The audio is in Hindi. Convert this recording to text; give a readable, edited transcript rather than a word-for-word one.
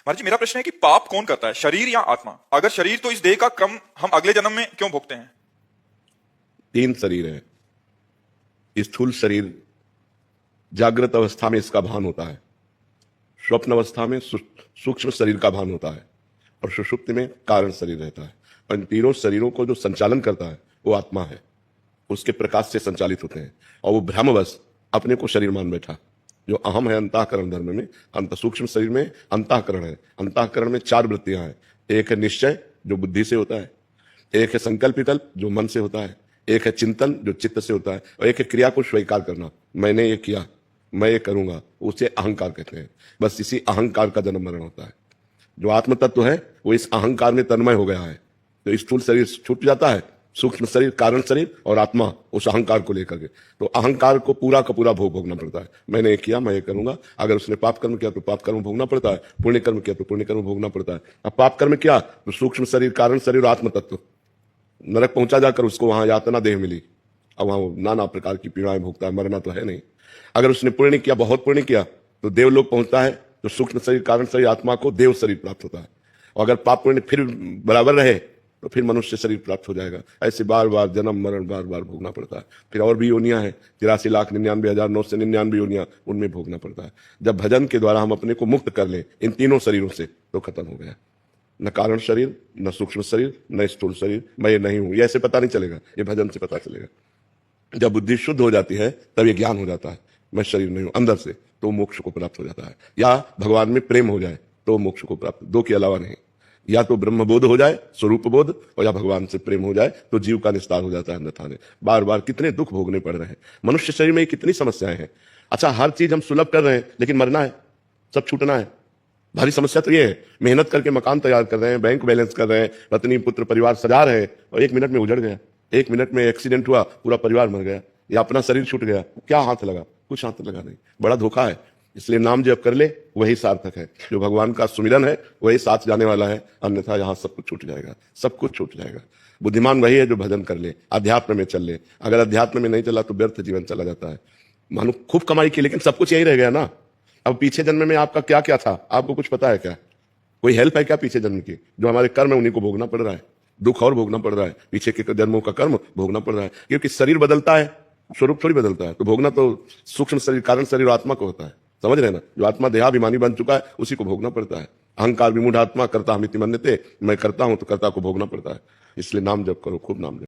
महाराज जी, मेरा प्रश्न है कि पाप कौन करता है, शरीर या आत्मा? अगर शरीर, तो इस देह का क्रम हम अगले जन्म में क्यों भोगते हैं? तीन शरीर है। स्थूल शरीर जागृत अवस्था में इसका भान होता है, स्वप्न अवस्था में सूक्ष्म शरीर का भान होता है, और सुषुप्ति में कारण शरीर रहता है। और इन तीनों शरीरों को जो संचालन करता है वो आत्मा है, उसके प्रकाश से संचालित होते हैं। और वो भ्रमवश अपने को शरीर मान बैठा। जो अहम है अंतःकरण धर्म में, अंत सूक्ष्म शरीर में अंतःकरण है। अंतःकरण में चार वृत्तियां हैं। एक है निश्चय जो बुद्धि से होता है, एक है संकल्प विकल्प जो मन से होता है, एक है चिंतन जो चित्त से होता है, और एक है क्रिया को स्वीकार करना, मैंने ये किया, मैं ये करूंगा, उसे अहंकार कहते हैं। बस इसी अहंकार का जन्म मरण होता है। जो आत्म तत्व है वो इस अहंकार में तन्मय हो गया है, तो स्थूल शरीर छूट जाता है, सूक्ष्म शरीर, कारण शरीर और आत्मा उस अहंकार को लेकर के। तो अहंकार को पूरा का पूरा भोगना पड़ता है। मैंने ये किया, मैं ये करूंगा। अगर उसने पाप कर्म किया तो पाप कर्म भोगना पड़ता है, पुण्य कर्म किया तो पुण्य कर्म भोगना पड़ता है। अब पाप कर्म किया तो सूक्ष्म शरीर, कारण शरीर और आत्म तत्व नरक पहुंचा जाकर उसको वहां यातना देह मिली। अब वहां नाना प्रकार की पीड़ाएं भोगता है, मरना तो है नहीं। अगर उसने पुण्य किया, बहुत पुण्य किया, तो देवलोक पहुंचता है, तो सूक्ष्म शरीर, कारण शरीर, आत्मा को देव शरीर प्राप्त होता है। और अगर पाप पुण्य फिर बराबर रहे तो फिर मनुष्य शरीर प्राप्त हो जाएगा। ऐसे बार बार जन्म मरण बार बार भोगना पड़ता है। फिर और भी योनियां हैं, 83,99,999 योनियां, उनमें भोगना पड़ता है। जब भजन के द्वारा हम अपने को मुक्त कर लें इन तीनों शरीरों से, तो खत्म हो गया। न कारण शरीर, न सूक्ष्म शरीर, न स्थूल शरीर, मैं ये नहीं हूं, ये ऐसे पता नहीं चलेगा, ये भजन से पता चलेगा। जब बुद्धि शुद्ध हो जाती है तब ये ज्ञान हो जाता है, मैं शरीर नहीं हूं अंदर से, तो मोक्ष को प्राप्त हो जाता है। या भगवान में प्रेम हो जाए तो मोक्ष को प्राप्त, दो के अलावा नहीं। या तो ब्रह्म बोध हो जाए, स्वरूप बोध, और या भगवान से प्रेम हो जाए तो जीव का निस्तार हो जाता है। अन्यथा ने बार बार कितने दुख भोगने पड़ रहे हैं मनुष्य शरीर में, कितनी समस्याएं हैं। अच्छा, हर चीज हम सुलभ कर रहे हैं, लेकिन मरना है, सब छूटना है। भारी समस्या तो ये है, मेहनत करके मकान तैयार कर रहे हैं, बैंक बैलेंस कर रहे हैं, पत्नी पुत्र परिवार सजा रहे हैं, और 1 मिनट में उजड़ गया। 1 मिनट में एक्सीडेंट हुआ, पूरा परिवार मर गया, या अपना शरीर छूट गया। क्या हाथ लगा? कुछ हाथ लगा नहीं। बड़ा धोखा है। इसलिए नाम जप कर ले, वही सार्थक है। जो भगवान का सुमिरन है वही साथ जाने वाला है, अन्यथा यहाँ सब कुछ छूट जाएगा, सब कुछ छूट जाएगा। बुद्धिमान वही है जो भजन कर ले, अध्यात्म में चल ले। अगर अध्यात्म में नहीं चला तो व्यर्थ जीवन चला जाता है। मानो खूब कमाई की, लेकिन सब कुछ यही रह गया ना। अब पीछे जन्म में आपका क्या क्या था, आपको कुछ पता है क्या? कोई हेल्प है क्या पीछे जन्म की? जो हमारे कर्म है उन्हीं को भोगना पड़ रहा है, दुख और भोगना पड़ रहा है, पीछे के जन्मों का कर्म भोगना पड़ रहा है। क्योंकि शरीर बदलता है, स्वरूप थोड़ी बदलता है। तो भोगना तो सूक्ष्म शरीर, कारण शरीर और आत्मा को होता है। समझ रहे ना? जो आत्मा देहाभिमानी बन चुका है उसी को भोगना पड़ता है। अहंकार विमूढ़ आत्मा करता हमिति मन्यते, मैं करता हूं तो कर्ता को भोगना पड़ता है। इसलिए नाम जप करो, खूब नाम जप।